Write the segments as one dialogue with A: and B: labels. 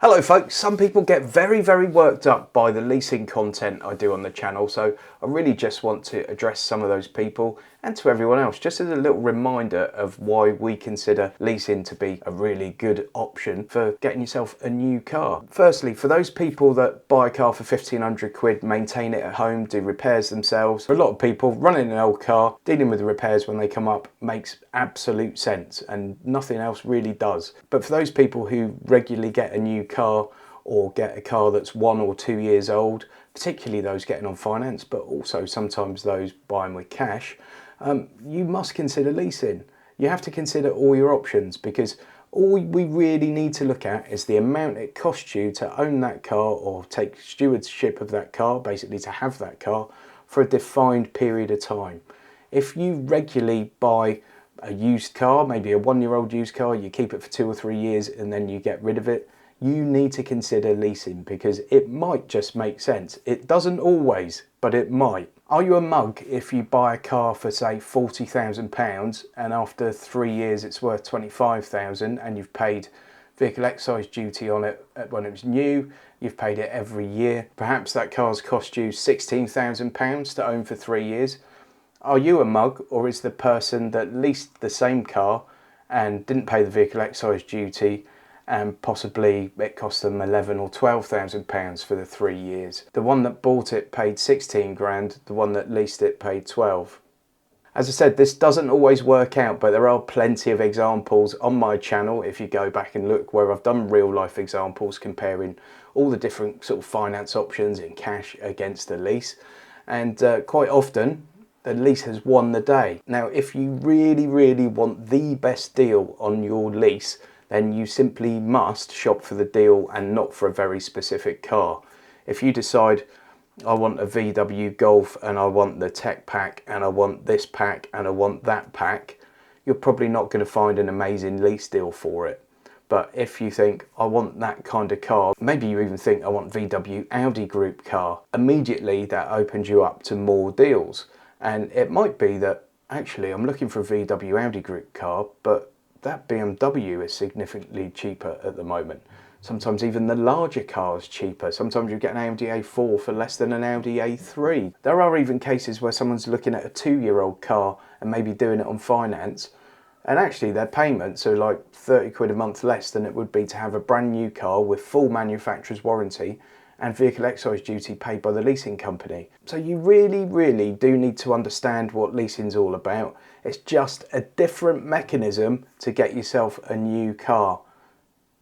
A: Hello folks, some people get very worked up by the leasing content I do on the channel, so I really just want to address some of those people and to everyone else, just as a little reminder of why we consider leasing to be a really good option for getting yourself a new car. Firstly, for those people that buy a car for 1,500 quid, maintain it at home, do repairs themselves, for a lot of people, running an old car, dealing with the repairs when they come up makes absolute sense and nothing else really does. But for those people who regularly get a new car or get a car that's 1 or 2 years old, particularly those getting on finance, but also sometimes those buying with cash, you must consider leasing. You have to consider all your options, because all we really need to look at is the amount it costs you to own that car or take stewardship of that car, basically to have that car for a defined period of time. If you regularly buy a used car, maybe a 1-year-old used car, you keep it for 2 or 3 years and then you get rid of it, you need to consider leasing, because it might just make sense. It doesn't always, but it might. Are you a mug if you buy a car for say £40,000 and after 3 years it's worth 25,000 and you've paid vehicle excise duty on it when it was new, you've paid it every year, perhaps that car's cost you £16,000 to own for 3 years? Are you a mug, or is the person that leased the same car and didn't pay the vehicle excise duty and possibly it cost them 11 or 12,000 pounds for the 3 years? The one that bought it paid 16 grand, the one that leased it paid 12. As I said, this doesn't always work out, but there are plenty of examples on my channel, if you go back and look, where I've done real life examples comparing all the different sort of finance options in cash against a lease, and quite often the lease has won the day. Now, if you really want the best deal on your lease, then you simply must shop for the deal and not for a very specific car. If you decide, I want a VW Golf and I want the tech pack and I want this pack and I want that pack, you're probably not going to find an amazing lease deal for it. But if you think, I want that kind of car, maybe you even think, I want VW Audi Group car, immediately that opens you up to more deals. And it might be that, actually, I'm looking for a VW Audi Group car, but that BMW is significantly cheaper at the moment. Sometimes even the larger car is cheaper. Sometimes you get an Audi A4 for less than an Audi A3. There are even cases where someone's looking at a 2-year-old car and maybe doing it on finance, and actually their payments are like 30 quid a month less than it would be to have a brand new car with full manufacturer's warranty and vehicle excise duty paid by the leasing company. So you really do need to understand what leasing's all about. It's just a different mechanism to get yourself a new car.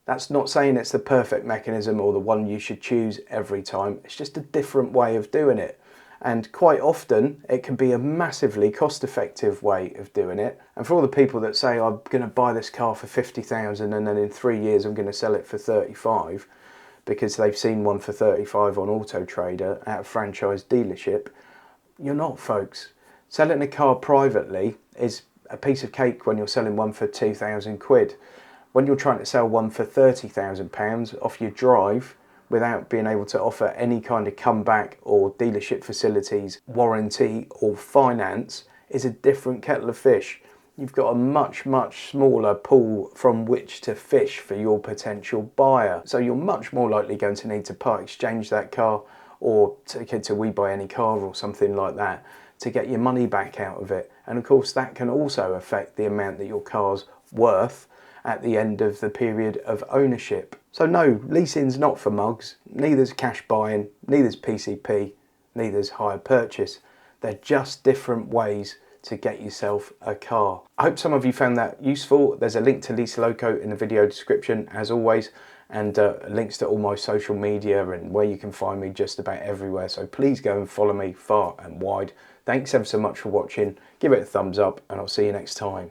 A: That's not saying it's the perfect mechanism or the one you should choose every time. It's just a different way of doing it. And quite often it can be a massively cost-effective way of doing it. And for all the people that say, I'm going to buy this car for 50,000 and then in 3 years I'm going to sell it for 35, because they've seen one for 35 on Auto Trader at a franchise dealership, you're not, folks. Selling a car privately is a piece of cake when you're selling one for 2,000 quid. When you're trying to sell one for 30,000 pounds off your drive without being able to offer any kind of comeback or dealership facilities, warranty or finance, is a different kettle of fish. You've got a much smaller pool from which to fish for your potential buyer. So you're much more likely going to need to part exchange that car or take it to We Buy Any Car or something like that to get your money back out of it. And of course that can also affect the amount that your car's worth at the end of the period of ownership. So no, leasing's not for mugs, neither's cash buying, neither's PCP, neither's hire purchase. They're just different ways to get yourself a car. I hope some of you found that useful. There's a link to Lease Loco in the video description as always, and links to all my social media and where you can find me just about everywhere. So please go and follow me far and wide. Thanks ever so much for watching. Give it a thumbs up and I'll see you next time.